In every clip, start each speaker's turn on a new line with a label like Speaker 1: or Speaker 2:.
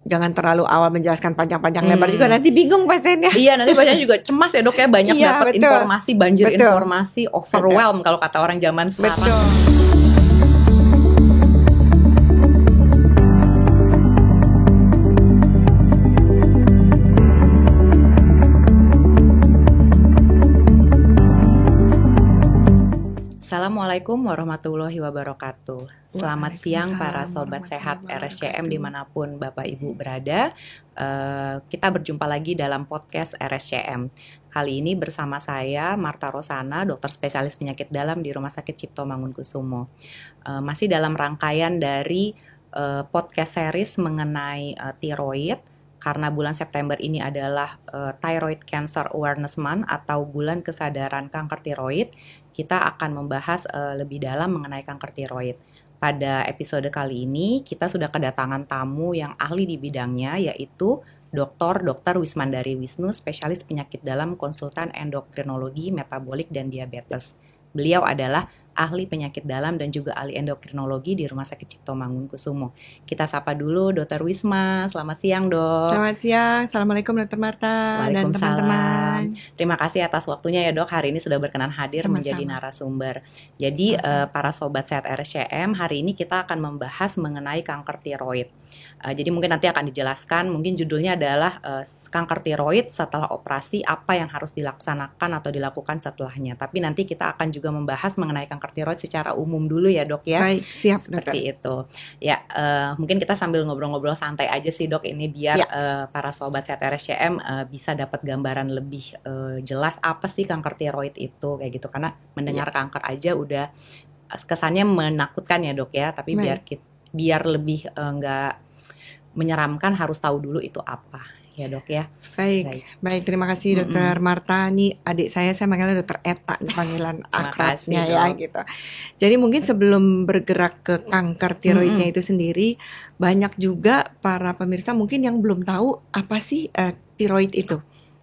Speaker 1: jangan terlalu awal menjelaskan panjang-panjang lebar juga, nanti bingung pasiennya.
Speaker 2: Iya, nanti pasiennya juga cemas ya dok ya, banyak dapat informasi, banjir informasi, overwhelm kalau kata orang zaman sekarang.
Speaker 1: Betul.
Speaker 2: Assalamualaikum warahmatullahi wabarakatuh. Selamat siang para sobat sehat RSCM dimanapun Bapak Ibu berada. Kita berjumpa lagi dalam podcast RSCM. Kali ini bersama saya Marta Rosana, dokter spesialis penyakit dalam di Rumah Sakit Cipto Mangunkusumo. Masih dalam rangkaian dari podcast series mengenai tiroid. Karena bulan September ini adalah Thyroid Cancer Awareness Month atau bulan kesadaran kanker tiroid, kita akan membahas lebih dalam mengenai kanker tiroid. Pada episode kali ini kita sudah kedatangan tamu yang ahli di bidangnya, yaitu Dr. Wismandari Wisnu, spesialis penyakit dalam, konsultan endokrinologi, metabolik, dan diabetes. Beliau adalah ahli penyakit dalam dan juga ahli endokrinologi di Rumah Sakit Cipto Mangunkusumo. Kita sapa dulu Dr. Wisma. Selamat siang, Dok.
Speaker 1: Selamat siang. Assalamualaikum Dr. Marta dan teman-teman.
Speaker 2: Terima kasih atas waktunya ya, Dok. Hari ini sudah berkenan hadir menjadi narasumber. Jadi para sobat sehat RSCM, hari ini kita akan membahas mengenai kanker tiroid. Jadi mungkin nanti akan dijelaskan, mungkin judulnya adalah kanker tiroid setelah operasi, apa yang harus dilaksanakan atau dilakukan setelahnya. Tapi nanti kita akan juga membahas mengenai kanker tiroid secara umum dulu ya, Dok ya.
Speaker 1: Baik, siap.
Speaker 2: Seperti itu. Ya, mungkin kita sambil ngobrol-ngobrol santai aja sih, Dok, ini biar para sobat sehat RSCM bisa dapat gambaran lebih jelas apa sih kanker tiroid itu kayak gitu. Karena mendengar kanker aja udah kesannya menakutkan ya, Dok ya. Tapi biar lebih nggak menyeramkan, harus tahu dulu itu apa ya, Dok ya.
Speaker 1: Baik, terima kasih Dokter Marta. Nih adik saya manggilnya Dokter Eta, panggilan akrabnya ya gitu. Jadi mungkin sebelum bergerak ke kanker tiroidnya itu sendiri, banyak juga para pemirsa mungkin yang belum tahu apa sih tiroid itu.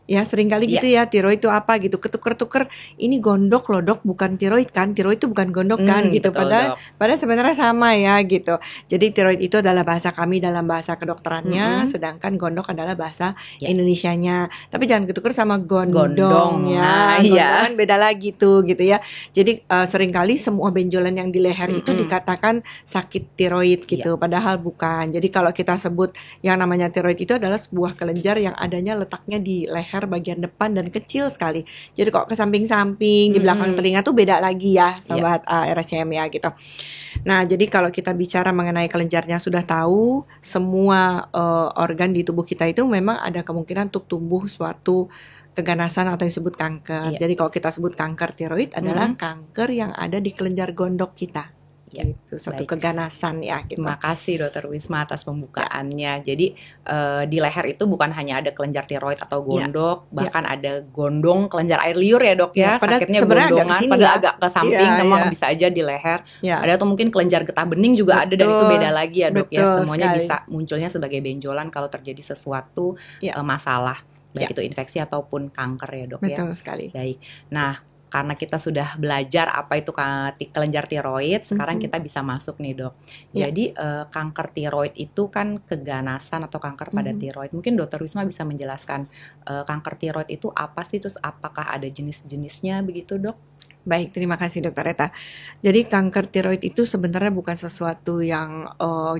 Speaker 1: Ya seringkali gitu ya, tiroid itu apa gitu, ketuker-tuker, ini gondok loh dok, bukan tiroid kan, tiroid itu bukan gondok kan gitu, padahal sebenarnya sama ya gitu. Jadi tiroid itu adalah bahasa kami dalam bahasa kedokterannya, sedangkan gondok adalah bahasa Indonesianya. Tapi jangan ketuker sama gondong ya, gondongan beda lagi tuh gitu ya. Jadi seringkali semua benjolan yang di leher itu dikatakan sakit tiroid gitu, padahal bukan. Jadi kalau kita sebut yang namanya tiroid itu adalah sebuah kelenjar yang adanya letaknya di leher bagian depan dan kecil sekali. Jadi kok ke samping-samping di belakang telinga tuh beda lagi ya, sobat RSCM ya gitu. Nah, jadi kalau kita bicara mengenai kelenjarnya sudah tahu, semua organ di tubuh kita itu memang ada kemungkinan untuk tumbuh suatu keganasan atau disebut kanker. Jadi kalau kita sebut kanker tiroid adalah kanker yang ada di kelenjar gondok kita. Itu satu keganasan ya gitu.
Speaker 2: Terima kasih Dr. Wisma atas pembukaannya. Jadi di leher itu bukan hanya ada kelenjar tiroid atau gondok, bahkan ada gondong, kelenjar air liur ya, Dok ya. Sakitnya gondongan padahal agak ke samping, memang bisa aja di leher. Ada tuh mungkin kelenjar getah bening juga ada, dan itu beda lagi ya, Dok ya. Semuanya bisa munculnya sebagai benjolan kalau terjadi sesuatu masalah, baik itu infeksi ataupun kanker ya, Dok ya.
Speaker 1: Betul sekali.
Speaker 2: Baik. Nah, karena kita sudah belajar apa itu kelenjar tiroid, sekarang kita bisa masuk nih, Dok. Jadi kanker tiroid itu kan keganasan atau kanker pada tiroid. Mungkin Dr. Wisma bisa menjelaskan kanker tiroid itu apa sih, terus apakah ada jenis-jenisnya begitu, Dok?
Speaker 1: Baik, terima kasih Dokter Eta. Jadi kanker tiroid itu sebenarnya bukan sesuatu yang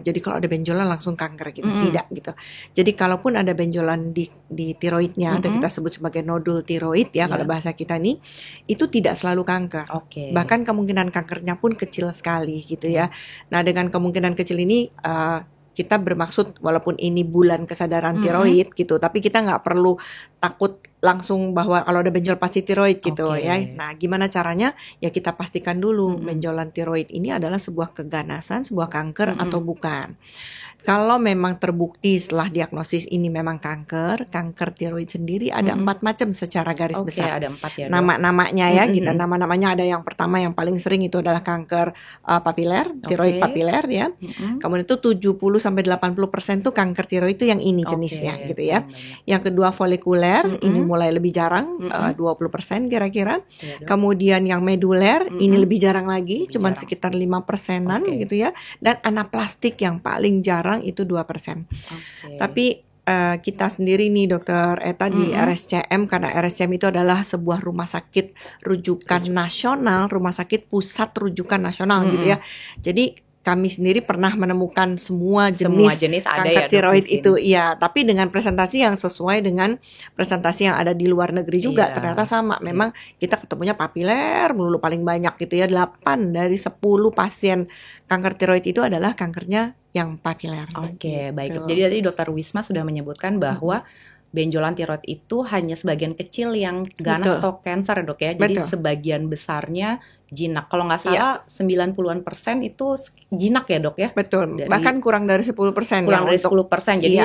Speaker 1: jadi kalau ada benjolan langsung kanker gitu, tidak gitu. Jadi kalaupun ada benjolan di tiroidnya atau kita sebut sebagai nodul tiroid ya kalau bahasa kita nih, itu tidak selalu kanker. Bahkan kemungkinan kankernya pun kecil sekali gitu ya. Nah, dengan kemungkinan kecil ini kita bermaksud walaupun ini bulan kesadaran tiroid gitu, tapi kita nggak perlu takut langsung bahwa kalau ada benjol pasti tiroid gitu ya. Nah, gimana caranya? Ya kita pastikan dulu benjolan tiroid ini adalah sebuah keganasan, sebuah kanker atau bukan. Kalau memang terbukti setelah diagnosis ini memang kanker tiroid sendiri ada 4 macam secara garis besar.
Speaker 2: Ada 4 ya,
Speaker 1: nama-namanya ya, gitu. Nama-namanya ada yang pertama yang paling sering itu adalah kanker papiler, tiroid papiler ya. Kemudian itu 70-80% tuh kanker tiroid itu yang ini jenisnya gitu ya. Yang kedua folikuler, ini mulai lebih jarang, 20% kira-kira. Kemudian yang meduler, ini lebih jarang lagi, cuma sekitar 5%-an gitu ya. Dan anaplastik yang paling jarang orang itu 2%.
Speaker 2: Okay.
Speaker 1: Tapi kita sendiri nih Dokter Eta di RSCM, karena RSCM itu adalah sebuah rumah sakit rujukan nasional, rumah sakit pusat rujukan nasional gitu ya. Jadi kami sendiri pernah menemukan semua jenis
Speaker 2: ada
Speaker 1: kanker
Speaker 2: ya,
Speaker 1: tiroid itu, iya. Tapi dengan presentasi yang sesuai dengan presentasi yang ada di luar negeri juga, ternyata sama. Memang kita ketemunya papiler melulu paling banyak gitu ya. 8 dari 10 pasien kanker tiroid itu adalah kankernya yang papiler.
Speaker 2: Oke, baik. Jadi tadi Dokter Wisma sudah menyebutkan bahwa benjolan tiroid itu hanya sebagian kecil yang ganas atau cancer, Dok ya. Jadi sebagian besarnya jinak. Kalau nggak salah 90-an% itu jinak ya, Dok ya.
Speaker 1: Betul. Bahkan kurang dari 10%.
Speaker 2: Kurang dari 10%. Jadi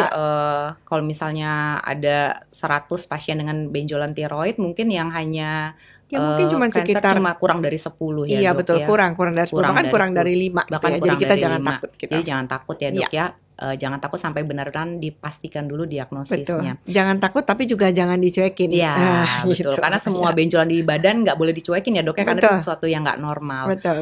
Speaker 2: kalau misalnya ada 100 pasien dengan benjolan tiroid, mungkin yang hanya
Speaker 1: mungkin cuma sekitar
Speaker 2: kurang dari 10 ya,
Speaker 1: iya,
Speaker 2: Dok.
Speaker 1: Betul,
Speaker 2: ya.
Speaker 1: kurang dari 10, bahkan kurang dari 5
Speaker 2: bahkan
Speaker 1: gitu ya. Jadi kita jangan
Speaker 2: 5.
Speaker 1: takut gitu.
Speaker 2: Jadi jangan takut ya, Dok ya. Jangan takut sampai beneran dipastikan dulu diagnosisnya.
Speaker 1: Betul. Jangan takut tapi juga jangan dicuekin.
Speaker 2: Iya, betul. Karena semua benjolan di badan nggak boleh dicuekin ya, Dok ya, karena itu sesuatu yang nggak normal.
Speaker 1: Betul.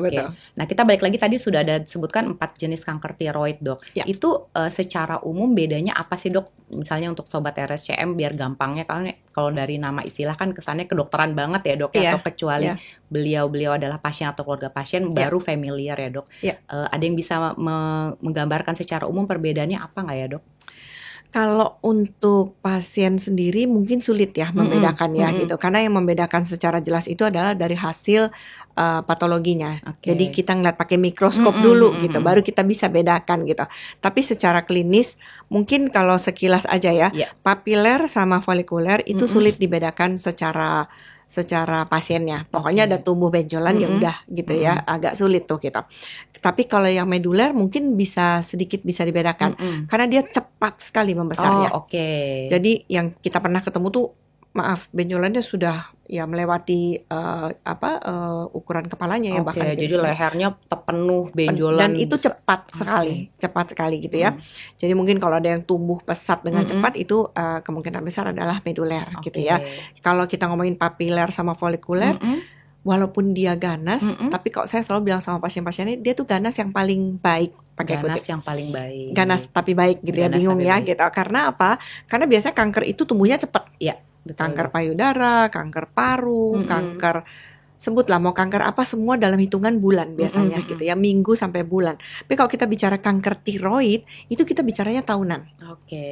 Speaker 2: Nah, kita balik lagi tadi sudah ada sebutkan 4 jenis kanker tiroid, Dok. Itu secara umum bedanya apa sih, Dok? Misalnya untuk sobat RSCM biar gampangnya, karena kalau dari nama istilah kan kesannya kedokteran banget ya, Dok ya. Atau kecuali beliau adalah pasien atau keluarga pasien baru familiar ya, Dok. Ada yang bisa menggambarkan secara umum perbedaannya apa nggak ya, Dok?
Speaker 1: Kalau untuk pasien sendiri mungkin sulit ya membedakan ya gitu, karena yang membedakan secara jelas itu adalah dari hasil patologinya. Jadi kita ngeliat pakai mikroskop dulu gitu, baru kita bisa bedakan gitu. Tapi secara klinis mungkin kalau sekilas aja ya, papiler sama folikuler itu sulit dibedakan secara pasiennya. Pokoknya ada tumbuh benjolan ya udah gitu ya, agak sulit tuh gitu. Tapi kalau yang meduler mungkin sedikit bisa dibedakan karena dia cepat sekali membesarnya. Jadi yang kita pernah ketemu tuh, maaf, benjolannya sudah ya melewati ukuran kepalanya ya, bahkan
Speaker 2: jadi lehernya penuh benjolan
Speaker 1: dan itu cepat sekali gitu ya. Jadi mungkin kalau ada yang tumbuh pesat dengan cepat itu kemungkinan besar adalah meduler gitu ya. Kalau kita ngomongin papiler sama folikuler, walaupun dia ganas, tapi kok saya selalu bilang sama pasien-pasiennya, dia tuh ganas yang paling baik. Pakai
Speaker 2: ganas
Speaker 1: kutip.
Speaker 2: Yang paling baik.
Speaker 1: Ganas tapi baik gitu ya, bingung ya gitu. Karena apa? Karena biasanya kanker itu tumbuhnya cepat.
Speaker 2: Iya. Betul.
Speaker 1: Kanker payudara, kanker paru, kanker, sebutlah mau kanker apa, semua dalam hitungan bulan biasanya gitu ya, minggu sampai bulan. Tapi kalau kita bicara kanker tiroid, itu kita bicaranya tahunan.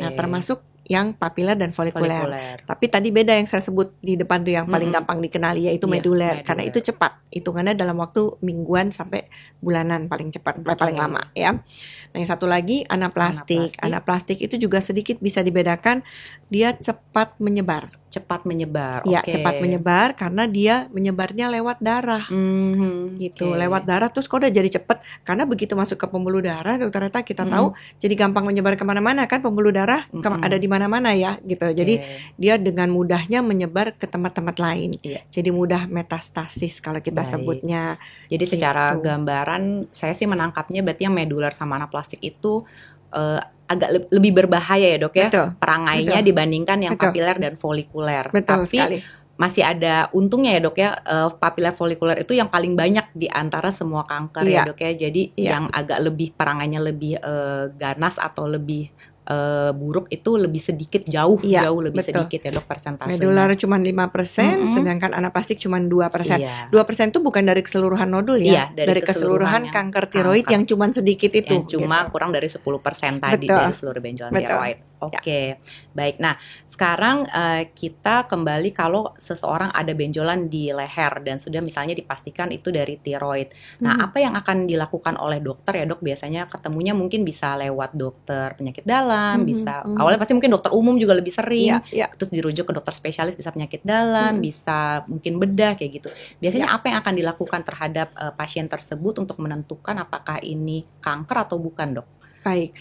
Speaker 1: Nah, termasuk yang papiler dan folikuler. Tapi tadi beda yang saya sebut di depan tuh yang paling gampang dikenali, yaitu meduler. Karena itu cepat, hitungannya dalam waktu mingguan sampai bulanan paling cepat, paling lama ya. Nah, yang satu lagi anaplastik. Anaplastik itu juga sedikit bisa dibedakan, dia cepat menyebar. Iya, cepat menyebar karena dia menyebarnya lewat darah. Gitu, lewat darah. Terus kok udah jadi cepat, karena begitu masuk ke pembuluh darah, Dokter Eta, kita tahu jadi gampang menyebar kemana-mana kan, pembuluh darah ada di mana-mana ya gitu. Jadi dia dengan mudahnya menyebar ke tempat-tempat lain. Jadi mudah metastasis kalau kita sebutnya.
Speaker 2: Jadi secara gambaran saya sih menangkapnya berarti yang medular sama anaplastik itu agak lebih berbahaya ya, Dok ya, perangainya dibandingkan yang papiler dan folikuler. Tapi masih ada untungnya ya, Dok ya, papiler folikuler itu yang paling banyak di antara semua kanker ya, Dok ya. Jadi yang agak lebih perangainya lebih ganas atau lebih buruk itu lebih sedikit, jauh lebih sedikit ya, Dok, persentasenya.
Speaker 1: Medular cuma 5%, sedangkan anaplastik cuma 2%. 2% itu bukan dari keseluruhan nodul ya, dari keseluruhan kanker tiroid yang cuma sedikit itu.
Speaker 2: Yang cuma kurang dari 10% tadi dari seluruh benjolan tiroid. Baik. Nah, sekarang kita kembali kalau seseorang ada benjolan di leher dan sudah misalnya dipastikan itu dari tiroid. Nah, apa yang akan dilakukan oleh dokter ya, Dok? Biasanya ketemunya mungkin bisa lewat dokter penyakit dalam, bisa awalnya pasti mungkin dokter umum juga lebih sering. Terus dirujuk ke dokter spesialis, bisa penyakit dalam, bisa mungkin bedah kayak gitu. Biasanya apa yang akan dilakukan terhadap pasien tersebut untuk menentukan apakah ini kanker atau bukan, Dok?
Speaker 1: Baik.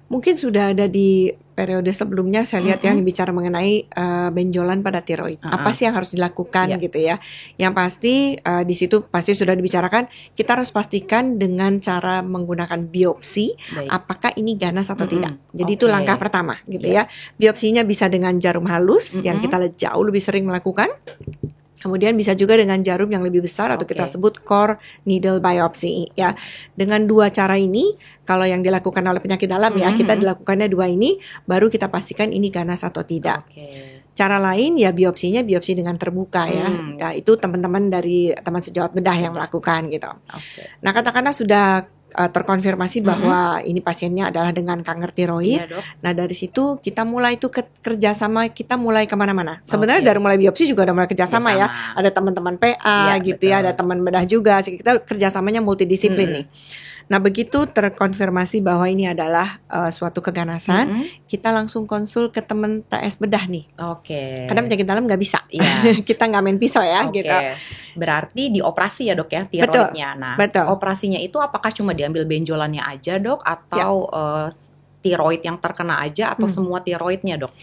Speaker 1: Mungkin sudah ada di periode sebelumnya saya lihat yang bicara mengenai benjolan pada tiroid. Apa sih yang harus dilakukan gitu ya? Yang pasti di situ pasti sudah dibicarakan. Kita harus pastikan dengan cara menggunakan biopsi apakah ini ganas atau tidak. Jadi itu langkah pertama gitu ya. Biopsinya bisa dengan jarum halus yang kita jauh lebih sering melakukan. Kemudian bisa juga dengan jarum yang lebih besar atau kita sebut core needle biopsy ya. Dengan dua cara ini, kalau yang dilakukan oleh penyakit dalam ya, kita dilakukannya dua ini, baru kita pastikan ini ganas atau tidak. Cara lain ya biopsi dengan terbuka ya. Nah, itu teman-teman dari teman sejawat bedah yang melakukan gitu. Nah, katakanlah sudah terkonfirmasi bahwa ini pasiennya adalah dengan kanker tiroid. Nah, dari situ kita mulai itu kerjasama, kita mulai kemana-mana. Sebenarnya dari mulai biopsi juga udah mulai kerjasama ya. Ada teman-teman PA gitu ya, ada teman bedah juga. Kita kerjasamanya multidisiplin nih. Nah, begitu terkonfirmasi bahwa ini adalah suatu keganasan, kita langsung konsul ke teman TS bedah nih. Karena penyakit dalam nggak bisa, kita nggak main pisau ya, gitu.
Speaker 2: Berarti dioperasi ya dok ya tiroidnya. Nah, operasinya itu apakah cuma diambil benjolannya aja dok, atau tiroid yang terkena aja, atau semua tiroidnya dok?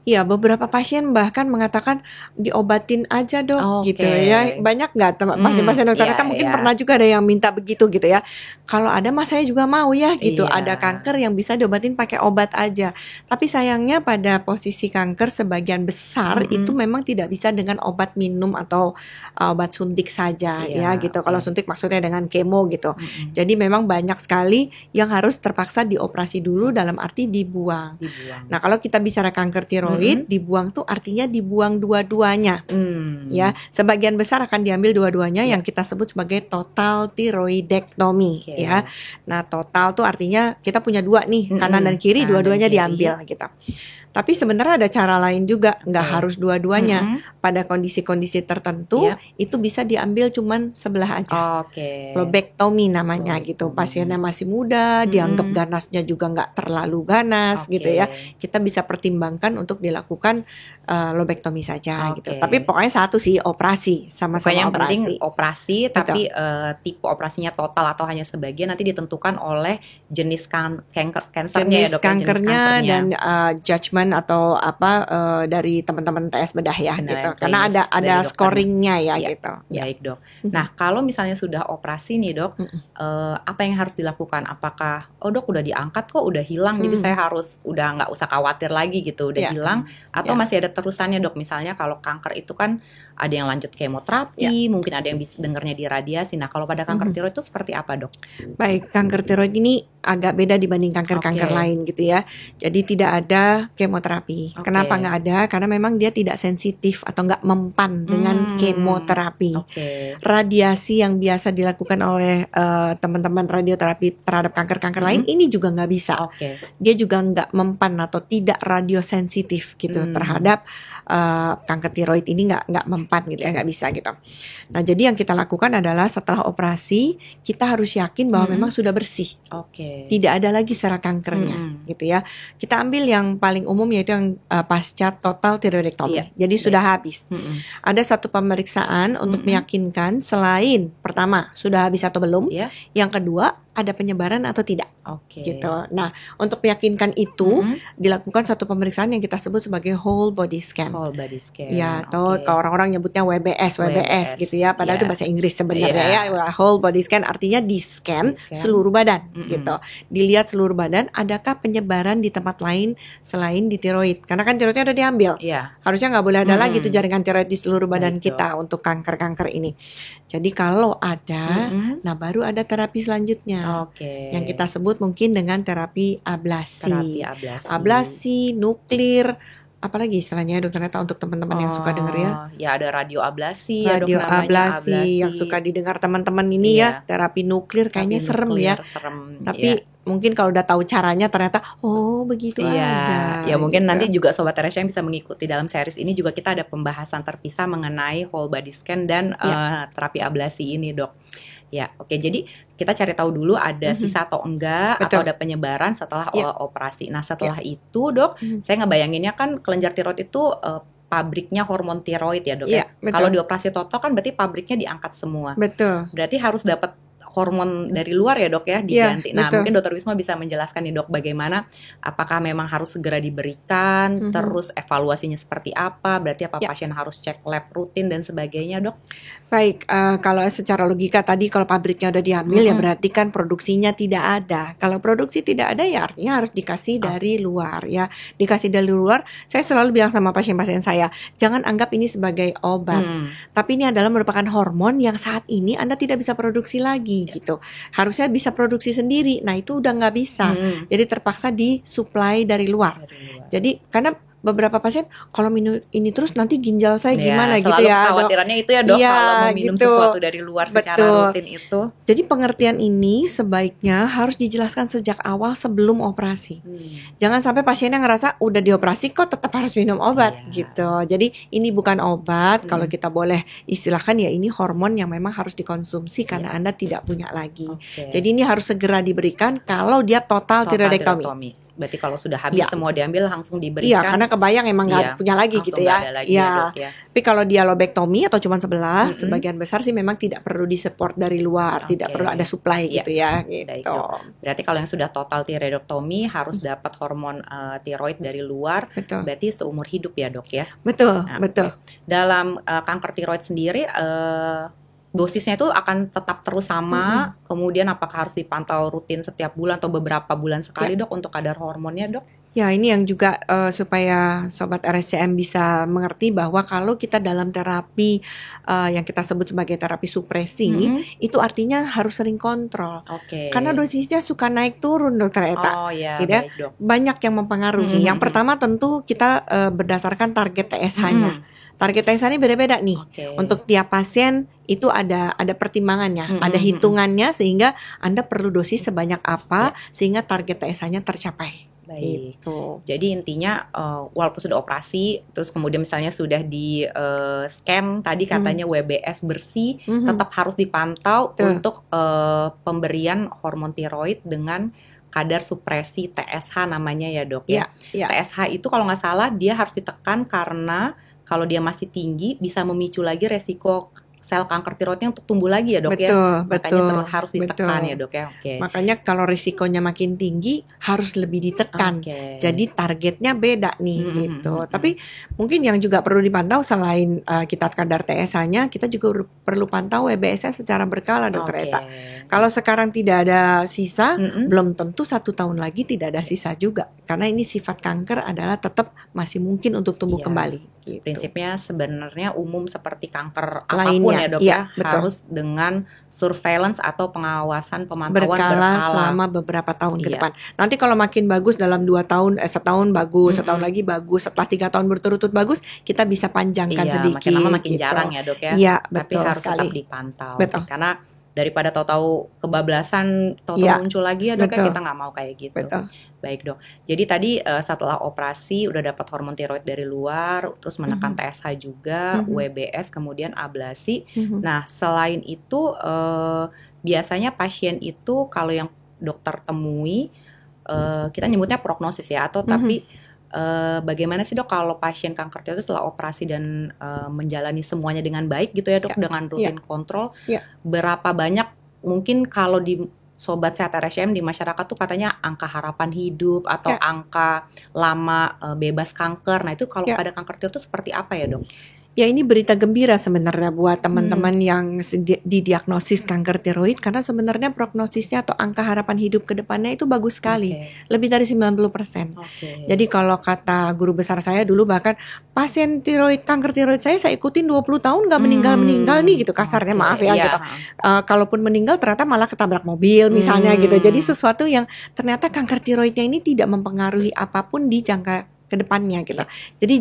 Speaker 1: Iya, beberapa pasien bahkan mengatakan diobatin aja dok, gitu ya. Banyak nggak pasien-pasien dokter ternyata mungkin pernah juga ada yang minta begitu gitu ya. Kalau ada mas saya juga mau ya gitu. Ada kanker yang bisa diobatin pakai obat aja. Tapi sayangnya pada posisi kanker sebagian besar itu memang tidak bisa dengan obat minum atau obat suntik saja ya gitu. Kalau suntik maksudnya dengan kemo gitu. Jadi memang banyak sekali yang harus terpaksa dioperasi dulu, dalam arti dibuang. Nah, kalau kita bicara kanker tiroid, dibuang tuh artinya dibuang dua-duanya. Ya, sebagian besar akan diambil dua-duanya yang kita sebut sebagai total tiroidektomi ya. Nah, total tuh artinya kita punya dua nih, kanan dan kiri, dua-duanya diambil gitu. Tapi sebenarnya ada cara lain juga, nggak harus dua-duanya. Pada kondisi-kondisi tertentu itu bisa diambil cuman sebelah aja. Lobektomi namanya gitu. Pasiennya masih muda, dianggap ganasnya juga nggak terlalu ganas gitu ya. Kita bisa pertimbangkan untuk dilakukan lobektomi saja gitu. Tapi pokoknya satu sih, operasi, sama-sama
Speaker 2: yang
Speaker 1: operasi.
Speaker 2: Penting operasi, tapi tipe operasinya total atau hanya sebagian nanti ditentukan oleh jenis kankernya ya dok.
Speaker 1: Jenis kankernya dan judgment atau apa dari teman-teman TS bedah ya gitu. Karena ada scoringnya ya gitu.
Speaker 2: Baik dok. Nah, kalau misalnya sudah operasi nih dok, apa yang harus dilakukan? Apakah dok udah diangkat kok, udah hilang, jadi saya harus udah nggak usah khawatir lagi gitu, udah hilang, atau masih ada terusannya dok? Misalnya kalau kanker itu kan ada yang lanjut kemoterapi, mungkin ada yang bisa dengarnya di radiasi. Nah, kalau pada kanker tiroid itu seperti apa dok?
Speaker 1: Baik, kanker tiroid ini agak beda dibanding kanker-kanker lain gitu ya. Jadi tidak ada kemoterapi. Kenapa nggak ada? Karena memang dia tidak sensitif atau nggak mempan dengan kemoterapi. Radiasi yang biasa dilakukan oleh teman-teman radioterapi terhadap kanker-kanker lain ini juga nggak bisa. Dia juga nggak mempan atau tidak radiosensitif gitu terhadap kanker tiroid ini, nggak mempan gitu ya, nggak bisa gitu. Nah, jadi yang kita lakukan adalah setelah operasi kita harus yakin bahwa memang sudah bersih. Tidak ada lagi sel kankernya gitu ya. Kita ambil yang paling umum yaitu yang pasca total tiroidektomi. Jadi sudah habis. Ada satu pemeriksaan untuk meyakinkan selain pertama sudah habis atau belum, yang kedua ada penyebaran atau tidak, gitu. Nah, untuk meyakinkan itu dilakukan satu pemeriksaan yang kita sebut sebagai whole body scan. Ya, atau kalau orang-orang nyebutnya WBS gitu ya. Padahal itu bahasa Inggris sebenarnya ya. Whole body scan artinya di scan seluruh badan, gitu. Dilihat seluruh badan, adakah penyebaran di tempat lain selain di tiroid? Karena kan tiroidnya udah diambil. Harusnya nggak boleh ada lagi tuh jaringan tiroid di seluruh badan kita untuk kanker-kanker ini. Jadi kalau ada, nah baru ada terapi selanjutnya. Yang kita sebut mungkin dengan terapi ablasi. Ablasi, nuklir, apalagi istilahnya dok, ternyata untuk teman-teman yang suka denger ya.
Speaker 2: Ya ada radioablasi.
Speaker 1: Radioablasi yang suka didengar teman-teman ini ya. Terapi nuklir kayaknya serem ya. Tapi mungkin kalau udah tahu caranya ternyata begitu aja.
Speaker 2: Ya mungkin nanti juga Sobat RSCM bisa mengikuti dalam series ini juga kita ada pembahasan terpisah mengenai whole body scan dan terapi ablasi ini dok. Ya, jadi kita cari tahu dulu ada sisa atau enggak, atau ada penyebaran setelah operasi. Nah, setelah itu, dok, saya ngebayanginnya kan kelenjar tiroid itu pabriknya hormon tiroid ya, dok. Kalau di operasi total kan berarti pabriknya diangkat semua.
Speaker 1: Betul.
Speaker 2: Berarti harus dapat hormon dari luar ya dok ya diganti. Nah
Speaker 1: betul.
Speaker 2: mungkin dokter Wisma bisa menjelaskan nih dok bagaimana, apakah memang harus segera diberikan, terus evaluasinya seperti apa, berarti apa pasien harus cek lab rutin dan sebagainya dok?
Speaker 1: Baik, kalau secara logika tadi kalau pabriknya udah diambil ya berarti kan produksinya tidak ada. Kalau produksi tidak ada ya artinya harus dikasih dari luar ya. Dikasih dari luar, saya selalu bilang sama pasien-pasien saya, jangan anggap ini sebagai obat. Tapi ini adalah merupakan hormon yang saat ini Anda tidak bisa produksi lagi gitu. Harusnya bisa produksi sendiri. Nah, itu udah nggak bisa. Jadi terpaksa disuplai dari luar. Jadi karena beberapa pasien kalau minum ini terus nanti ginjal saya gimana gitu ya.
Speaker 2: Khawatirannya itu ya dok, kalau mau minum sesuatu dari luar secara rutin itu.
Speaker 1: Jadi pengertian ini sebaiknya harus dijelaskan sejak awal sebelum operasi. Jangan sampai pasiennya ngerasa udah dioperasi kok tetap harus minum obat gitu. Jadi ini bukan obat, kalau kita boleh istilahkan ya ini hormon yang memang harus dikonsumsi karena Anda tidak punya lagi. Jadi ini harus segera diberikan kalau dia total tiroidektomi.
Speaker 2: Berarti kalau sudah habis semua diambil langsung diberikan.
Speaker 1: Iya, karena kebayang emang nggak punya lagi gitu ya. Tapi kalau dia lobektomi atau cuma sebelah, sebagian besar sih memang tidak perlu disupport dari luar, tidak perlu ada supply gitu ya. Gitu.
Speaker 2: Berarti kalau yang sudah total tiroidektomi harus dapat hormon tiroid dari luar. Berarti seumur hidup ya dok ya.
Speaker 1: Betul.
Speaker 2: Dalam kanker tiroid sendiri, dosisnya itu akan tetap terus sama, kemudian apakah harus dipantau rutin setiap bulan atau beberapa bulan sekali dok untuk kadar hormonnya dok?
Speaker 1: Ya ini yang juga supaya Sobat RSCM bisa mengerti bahwa kalau kita dalam terapi yang kita sebut sebagai terapi supresi, itu artinya harus sering kontrol. Karena dosisnya suka naik turun dokter Eta. Gitu ya. Banyak yang mempengaruhi. Yang pertama tentu kita berdasarkan target TSH-nya. Target TSH ini beda-beda nih. Untuk tiap pasien itu ada pertimbangannya, ada hitungannya sehingga Anda perlu dosis sebanyak apa sehingga target TSH-nya tercapai.
Speaker 2: Baik. Gitu. Jadi intinya walaupun sudah operasi, terus kemudian misalnya sudah di scan tadi katanya WBS bersih, tetap harus dipantau untuk pemberian hormon tiroid dengan kadar supresi TSH namanya ya dok ya. TSH itu kalau nggak salah dia harus ditekan karena kalau dia masih tinggi bisa memicu lagi resiko sel kanker tiroidnya untuk tumbuh lagi ya dok ya. Makanya harus ditekan ya dok ya.
Speaker 1: Makanya kalau risikonya makin tinggi harus lebih ditekan. Jadi targetnya beda nih gitu. Tapi mungkin yang juga perlu dipantau selain kita kadar TSH-nya, kita juga perlu pantau WBS-nya secara berkala dokter Eta. Kalau sekarang tidak ada sisa, belum tentu 1 tahun lagi tidak ada sisa juga. Karena ini sifat kanker adalah tetap masih mungkin untuk tumbuh kembali. Gitu.
Speaker 2: Prinsipnya sebenarnya umum seperti kanker apapun ya dok ya, harus dengan surveillance atau pengawasan pemantauan berkala
Speaker 1: selama beberapa tahun ke depan. Nanti kalau makin bagus dalam 2 tahun, setahun bagus, setahun lagi bagus, setelah 3 tahun berturut-turut bagus, kita bisa panjangkan sedikit.
Speaker 2: Makin lama makin jarang ya dok ya. Tapi harus tetap dipantau. Karena daripada tahu-tahu kebablasan, tahu-tahu muncul lagi ya dok ya, kita nggak mau kayak gitu. Baik dok, jadi tadi setelah operasi udah dapat hormon tiroid dari luar, terus menekan TSH juga, WBS, kemudian ablasi. Nah selain itu biasanya pasien itu kalau yang dokter temui, kita nyebutnya prognosis ya, atau tapi bagaimana sih dok kalau pasien kanker tiroid setelah operasi dan menjalani semuanya dengan baik gitu ya dok, dengan rutin kontrol, berapa banyak mungkin kalau di Sobat Sehat RSCM di masyarakat tuh katanya angka harapan hidup atau angka lama bebas kanker. Nah itu kalau pada kanker tiroid itu seperti apa ya dok?
Speaker 1: Ya ini berita gembira sebenarnya buat teman-teman yang didiagnosis kanker tiroid, karena sebenarnya prognosisnya atau angka harapan hidup ke depannya itu bagus sekali, lebih dari 90%. Jadi kalau kata guru besar saya dulu, bahkan pasien tiroid, kanker tiroid saya ikutin 20 tahun gak meninggal-meninggal nih gitu kasarnya, maaf ya gitu. Kalaupun meninggal ternyata malah ketabrak mobil misalnya gitu. Jadi sesuatu yang ternyata kanker tiroidnya ini tidak mempengaruhi apapun di jangka ke depannya gitu. Jadi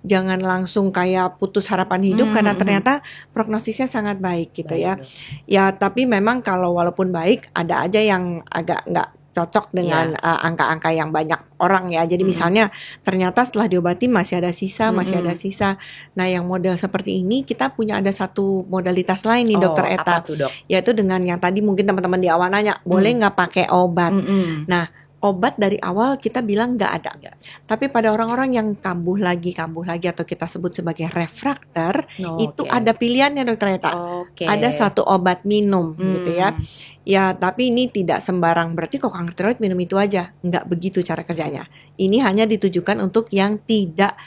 Speaker 1: jangan langsung kayak putus harapan hidup karena ternyata prognosisnya sangat baik gitu ya. Ya tapi memang kalau walaupun baik ada aja yang agak nggak cocok dengan angka-angka yang banyak orang ya. Jadi misalnya ternyata setelah diobati masih ada sisa, Nah yang model seperti ini kita punya ada satu modalitas lain nih dokter Eta, yaitu dengan yang tadi mungkin teman-teman di awal nanya, boleh nggak pakai obat? Nah obat dari awal kita bilang nggak ada. Tapi pada orang-orang yang kambuh lagi atau kita sebut sebagai refraktor, itu ada pilihannya dokter Eta. Ada satu obat minum gitu ya. Ya, tapi ini tidak sembarang berarti kok kanker tiroid minum itu aja. Nggak begitu cara kerjanya. Ini hanya ditujukan untuk yang tidak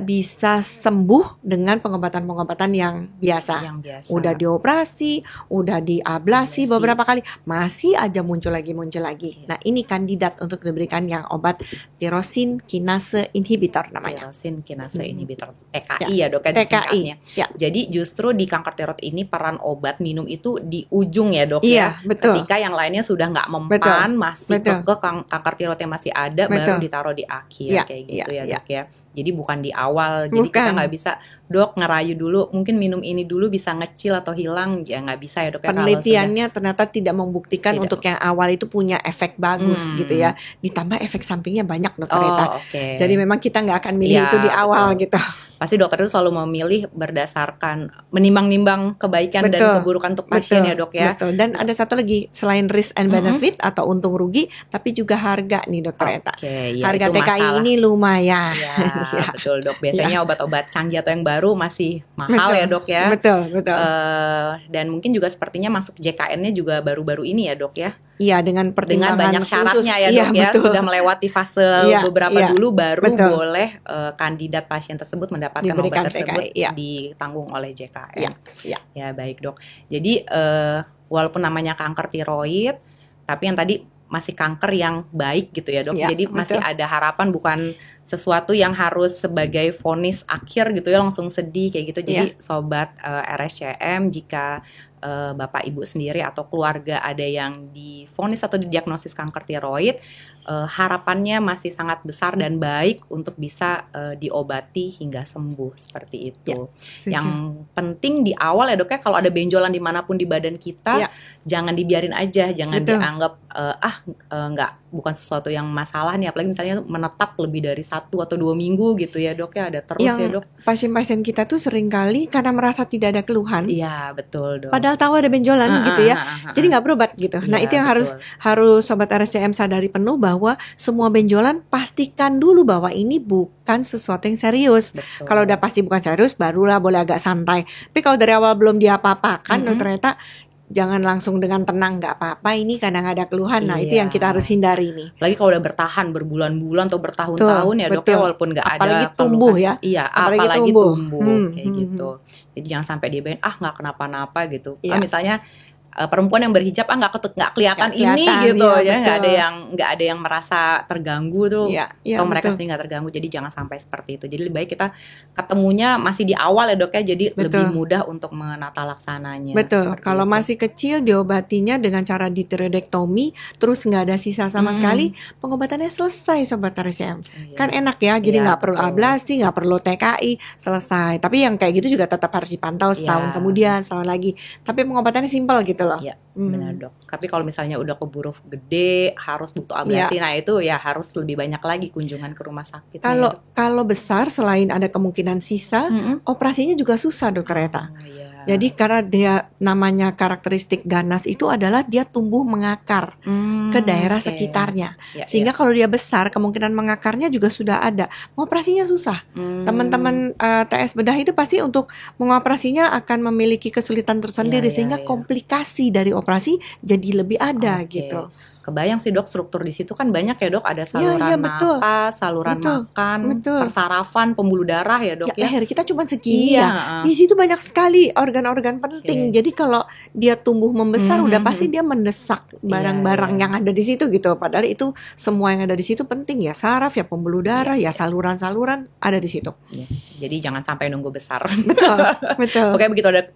Speaker 1: bisa sembuh dengan pengobatan-pengobatan yang biasa. Udah dioperasi, udah diablasi beberapa kali, masih aja muncul lagi. Nah, ini kandidat untuk diberikan yang obat tyrosine kinase inhibitor namanya.
Speaker 2: Tyrosine kinase inhibitor, TKI ya dok, TKI. Jadi justru di kanker tiroid ini peran obat minum itu di ujung ya dok ya.
Speaker 1: Betul.
Speaker 2: Ketika yang lainnya sudah nggak mempan, masih ke kanker tiroid yang masih ada, baru ditaruh di akhir kayak gitu ya dok ya. Jadi bukan di awal, jadi kita nggak bisa dok ngerayu dulu, mungkin minum ini dulu bisa ngecil atau hilang, ya nggak bisa ya dok.
Speaker 1: Penelitiannya ternyata tidak membuktikan untuk yang awal itu punya efek bagus gitu ya. Ditambah efek sampingnya banyak dokter Eta. Jadi memang kita nggak akan milih itu di awal gitu.
Speaker 2: Pasti dokter itu selalu memilih berdasarkan menimbang-nimbang kebaikan dan keburukan untuk pasien ya dok ya.
Speaker 1: Dan ada satu lagi selain risk and benefit atau untung rugi, tapi juga harga nih dokter Eta. Harga TKI ini lumayan.
Speaker 2: Ya, betul dok. Biasanya obat-obat canggih atau yang baru masih mahal ya dok ya.
Speaker 1: Betul.
Speaker 2: Dan mungkin juga sepertinya masuk JKN-nya juga baru-baru ini ya dok ya.
Speaker 1: Iya, dengan pertimbangan
Speaker 2: banyak syaratnya ya dok ya. Sudah melewati fase beberapa dulu baru boleh kandidat pasien tersebut mendapatkan obat tersebut ditanggung oleh JKN. Ya baik dok. Jadi walaupun namanya kanker tiroid, tapi yang tadi masih kanker yang baik gitu ya dok. Jadi masih ada harapan, bukan sesuatu yang harus sebagai vonis akhir gitu ya, langsung sedih kayak gitu. Jadi sobat RSCM, jika Bapak Ibu sendiri atau keluarga ada yang divonis atau didiagnosis kanker tiroid, harapannya masih sangat besar dan baik untuk bisa diobati hingga sembuh seperti itu. Yang penting di awal ya dok ya, kalau ada benjolan dimanapun di badan kita, jangan dibiarin aja, jangan dianggap nggak, bukan sesuatu yang masalah nih, apalagi misalnya menetap lebih dari 1 atau 2 minggu gitu ya dok ya, ada terus ya dok.
Speaker 1: Pasien-pasien kita tuh seringkali karena merasa tidak ada keluhan.
Speaker 2: Iya betul dok.
Speaker 1: Padahal tahu ada benjolan gitu ya, jadi nggak berobat gitu. Nah itu yang harus sobat RSCM sadari penuh, bahwa semua benjolan pastikan dulu bahwa ini bukan sesuatu yang serius. Kalau udah pasti bukan serius, barulah boleh agak santai. Tapi kalau dari awal belum diapa-apakan, ternyata jangan langsung dengan tenang, nggak apa-apa, ini kadang ada keluhan. Nah itu yang kita harus hindari nih.
Speaker 2: Lagi kalau udah bertahan berbulan-bulan atau bertahun-tahun ya dok ya, walaupun nggak ada
Speaker 1: apalagi tumbuh ya.
Speaker 2: Iya, apalagi tumbuh kayak gitu. Jadi jangan sampai dia bilang nggak kenapa-napa gitu. Misalnya perempuan yang berhijab nggak kelihatan ini gitu, jadi nggak ada yang merasa terganggu tuh, atau mereka sendiri nggak terganggu. Jadi jangan sampai seperti itu. Jadi lebih baik kita ketemunya masih di awal ya dok ya, jadi lebih mudah untuk menata laksananya.
Speaker 1: Kalau masih kecil diobatinya dengan cara ditiroidektomi, terus nggak ada sisa sama sekali, pengobatannya selesai sobat RSCM. Kan enak ya, jadi nggak perlu ablasi, nggak perlu TKI, selesai. Tapi yang kayak gitu juga tetap harus dipantau setahun kemudian, setahun lagi. Tapi pengobatannya simpel gitu.
Speaker 2: Iya, benar dok. Tapi kalau misalnya udah keburu gede, harus butuh ablasi, nah itu ya harus lebih banyak lagi kunjungan ke rumah sakit.
Speaker 1: Kalau besar, selain ada kemungkinan sisa, operasinya juga susah dokter Eta. Jadi karena dia namanya karakteristik ganas itu adalah dia tumbuh mengakar ke daerah sekitarnya. Sehingga kalau dia besar, kemungkinan mengakarnya juga sudah ada. Mengoperasinya susah. Teman-teman TS bedah itu pasti untuk mengoperasinya akan memiliki kesulitan tersendiri, sehingga komplikasi dari operasi jadi lebih ada gitu.
Speaker 2: Kebayang sih dok, struktur di situ kan banyak ya dok, ada saluran napas, saluran makan, persarafan, pembuluh darah ya dok ya.
Speaker 1: Akhirnya kita cuma segini ya. Di situ banyak sekali organ-organ penting. Jadi kalau dia tumbuh membesar, udah pasti dia mendesak barang-barang yang ada di situ gitu. Padahal itu semua yang ada di situ penting ya, saraf ya, pembuluh darah ya, saluran-saluran ada di situ.
Speaker 2: Jadi jangan sampai nunggu besar.
Speaker 1: Betul.
Speaker 2: Oke, begitu ada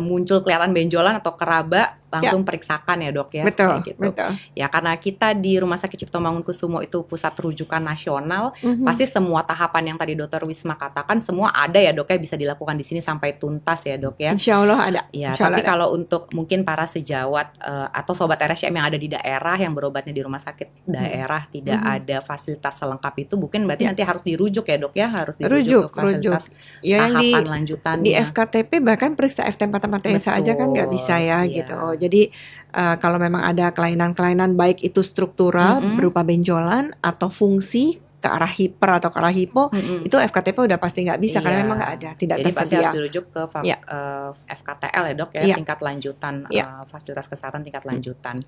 Speaker 2: muncul kelihatan benjolan atau keraba, langsung periksakan ya dok ya.
Speaker 1: Betul.
Speaker 2: Ya karena kita di Rumah Sakit Cipto Mangunkusumo itu pusat rujukan nasional, pasti semua tahapan yang tadi Dr. Wisma katakan semua ada ya dok ya, bisa dilakukan di sini sampai tuntas ya dok ya.
Speaker 1: Insya Allah ada.
Speaker 2: Ya, tapi kalau untuk mungkin para sejawat atau sobat RSCM yang ada di daerah yang berobatnya di rumah sakit daerah tidak ada fasilitas selengkap itu, mungkin berarti nanti harus dirujuk ya dok ya, harus dirujuk ke fasilitas
Speaker 1: yang
Speaker 2: tahapan lanjutannya.
Speaker 1: Di FKTP bahkan periksa FT4 aja kan nggak bisa ya gitu. Jadi kalau memang ada kelainan-kelainan baik itu struktural berupa benjolan atau fungsi ke arah hiper atau ke arah hipo, itu FKTP udah pasti nggak bisa karena memang nggak ada, tidak
Speaker 2: Jadi
Speaker 1: tersedia.
Speaker 2: Jadi pasti harus dirujuk ke FKTL ya dok ya, tingkat lanjutan, fasilitas kesehatan tingkat lanjutan.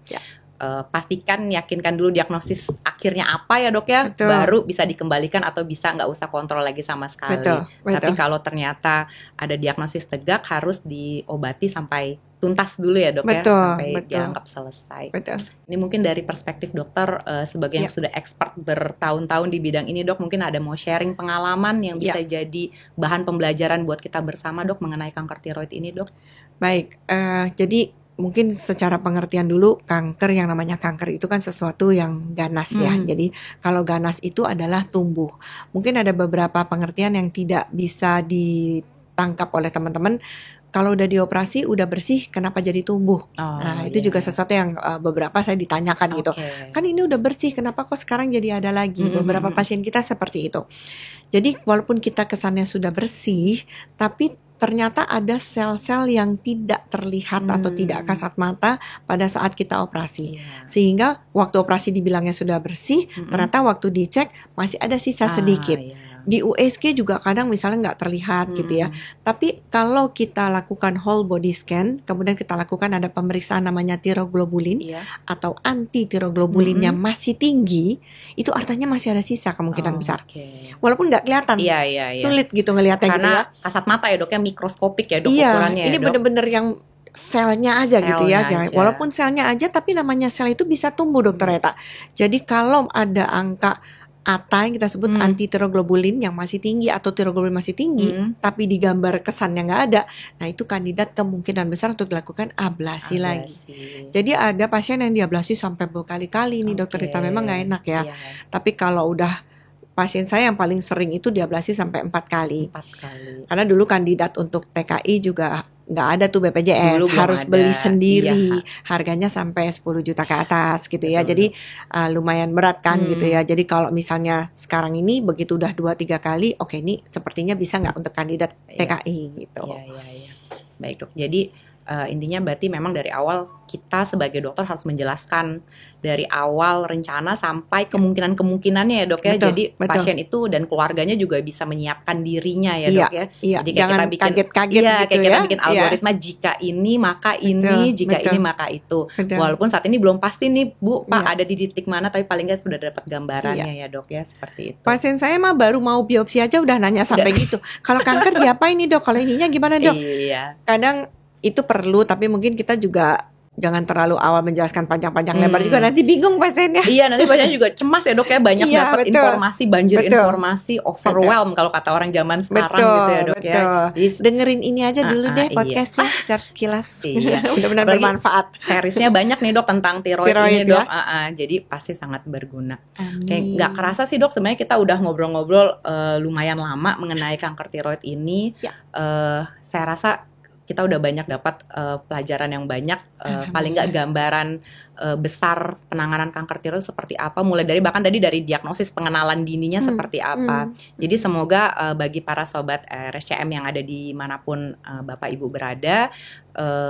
Speaker 2: Pastikan, yakinkan dulu diagnosis akhirnya apa ya dok ya, baru bisa dikembalikan atau bisa nggak usah kontrol lagi sama sekali. Tapi kalau ternyata ada diagnosis tegak, harus diobati sampai tuntas dulu ya dok ya, sampai dianggap selesai. Ini mungkin dari perspektif dokter sebagai yang sudah expert bertahun-tahun di bidang ini dok, mungkin ada mau sharing pengalaman yang bisa jadi bahan pembelajaran buat kita bersama dok mengenai kanker tiroid ini dok.
Speaker 1: Baik, jadi mungkin secara pengertian dulu, kanker yang namanya kanker itu kan sesuatu yang ganas ya. Jadi kalau ganas itu adalah tumbuh. Mungkin ada beberapa pengertian yang tidak bisa ditangkap oleh teman-teman. Kalau udah dioperasi, udah bersih, kenapa jadi tumbuh? Itu juga sesuatu yang beberapa saya ditanyakan gitu. Kan ini udah bersih, kenapa kok sekarang jadi ada lagi? Beberapa pasien kita seperti itu. Jadi walaupun kita kesannya sudah bersih, tapi ternyata ada sel-sel yang tidak terlihat atau tidak kasat mata pada saat kita operasi. Sehingga waktu operasi dibilangnya sudah bersih, ternyata waktu dicek masih ada sisa sedikit. Di USG juga kadang misalnya nggak terlihat gitu ya. Tapi kalau kita lakukan whole body scan, kemudian kita lakukan ada pemeriksaan namanya tiroglobulin atau anti tiroglobulinnya masih tinggi, itu artinya masih ada sisa kemungkinan besar. Walaupun nggak kelihatan, sulit gitu ngelihatnya
Speaker 2: karena
Speaker 1: gitu ya.
Speaker 2: Kasat mata ya dok ya, mikroskopik ya dok ukurannya.
Speaker 1: Ini bener-bener yang selnya aja gitu ya. Walaupun selnya aja, tapi namanya sel itu bisa tumbuh dokter Eta. Jadi kalau ada angka ATA yang kita sebut anti tiroglobulin yang masih tinggi atau tiroglobulin masih tinggi, tapi di gambar kesannya nggak ada, nah itu kandidat kemungkinan besar untuk dilakukan ablasi lagi. Jadi ada pasien yang diablasi sampai berkali-kali nih dokter Rita, memang nggak enak ya. Tapi kalau udah pasien saya yang paling sering itu diablasi sampai 4 kali. Karena dulu kandidat untuk TKI juga nggak ada tuh BPJS, harus beli sendiri, harganya sampai 10 juta ke atas gitu ya. Jadi lumayan berat kan gitu ya. Jadi kalau misalnya sekarang ini begitu udah 2-3 kali, oke ini sepertinya bisa nggak untuk kandidat TKI gitu.
Speaker 2: Baik dok, jadi intinya berarti memang dari awal kita sebagai dokter harus menjelaskan dari awal rencana sampai kemungkinan-kemungkinannya ya dok ya. Jadi pasien itu dan keluarganya juga bisa menyiapkan dirinya ya dok ya. Jadi
Speaker 1: jangan
Speaker 2: kita bikin
Speaker 1: kaget-kaget gitu
Speaker 2: kayak kita bikin algoritma, jika ini maka ini, jika ini maka itu. Walaupun saat ini belum pasti nih Bu, Pak ada di titik mana, tapi paling nggak sudah dapat gambarannya ya dok ya, seperti itu.
Speaker 1: Pasien saya mah baru mau biopsi aja udah nanya sampai gitu. Kalau kanker diapain nih dok? Kalau ininya gimana dok? Kadang itu perlu, tapi mungkin kita juga jangan terlalu awal menjelaskan panjang-panjang lebar juga, nanti bingung pasiennya.
Speaker 2: Nanti pasiennya juga cemas ya dok ya, banyak dapat informasi, banjir informasi, overwhelm kalau kata orang zaman sekarang gitu ya dok ya.
Speaker 1: Jadi, dengerin ini aja dulu deh podcastnya secara sekilas. Benar-benar bermanfaat.
Speaker 2: Seriesnya banyak nih dok tentang tiroid ini dok. Jadi pasti sangat berguna. Kayak nggak kerasa sih dok, sebenarnya kita udah ngobrol-ngobrol lumayan lama mengenai kanker tiroid ini. Saya rasa kita udah banyak dapat pelajaran yang banyak, paling nggak gambaran besar penanganan kanker tiroid seperti apa, mulai dari bahkan tadi dari diagnosis, pengenalan dininya seperti apa. Jadi semoga bagi para sobat RSCM yang ada di manapun Bapak Ibu berada,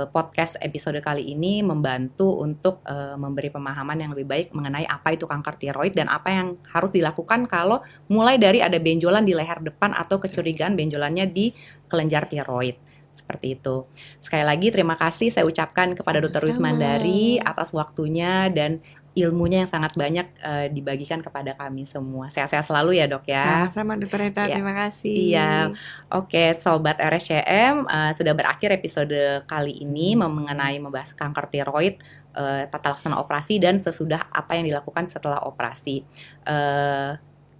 Speaker 2: podcast episode kali ini membantu untuk memberi pemahaman yang lebih baik mengenai apa itu kanker tiroid dan apa yang harus dilakukan kalau mulai dari ada benjolan di leher depan atau kecurigaan benjolannya di kelenjar tiroid. Seperti itu. Sekali lagi terima kasih saya ucapkan kepada Dr. Wismandari atas waktunya dan ilmunya yang sangat banyak dibagikan kepada kami semua. Sehat-sehat selalu ya dok ya.
Speaker 1: Sama-sama Dr. Rita, terima kasih.
Speaker 2: Oke sobat RSCM, sudah berakhir episode kali ini mengenai membahas kanker tiroid, tata laksana operasi dan sesudah apa yang dilakukan setelah operasi.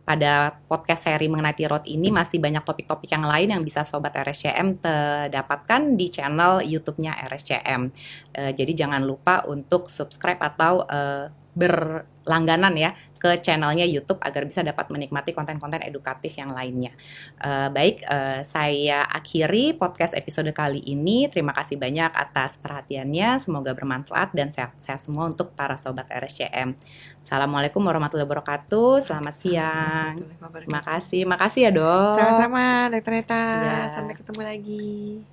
Speaker 2: Pada podcast seri mengenai tiroid ini masih banyak topik-topik yang lain yang bisa sobat RSCM dapatkan di channel YouTube-nya RSCM. Jadi jangan lupa untuk subscribe atau langganan ya ke channelnya YouTube agar bisa dapat menikmati konten-konten edukatif yang lainnya. Baik, saya akhiri podcast episode kali ini. Terima kasih banyak atas perhatiannya. Semoga bermanfaat dan sehat-sehat semua untuk para sobat RSCM. Assalamualaikum warahmatullahi wabarakatuh. Selamat siang. Terima kasih. Makasih ya, Dok.
Speaker 1: Sama-sama, Dr. Eta.
Speaker 2: Ya.
Speaker 1: Sampai ketemu lagi.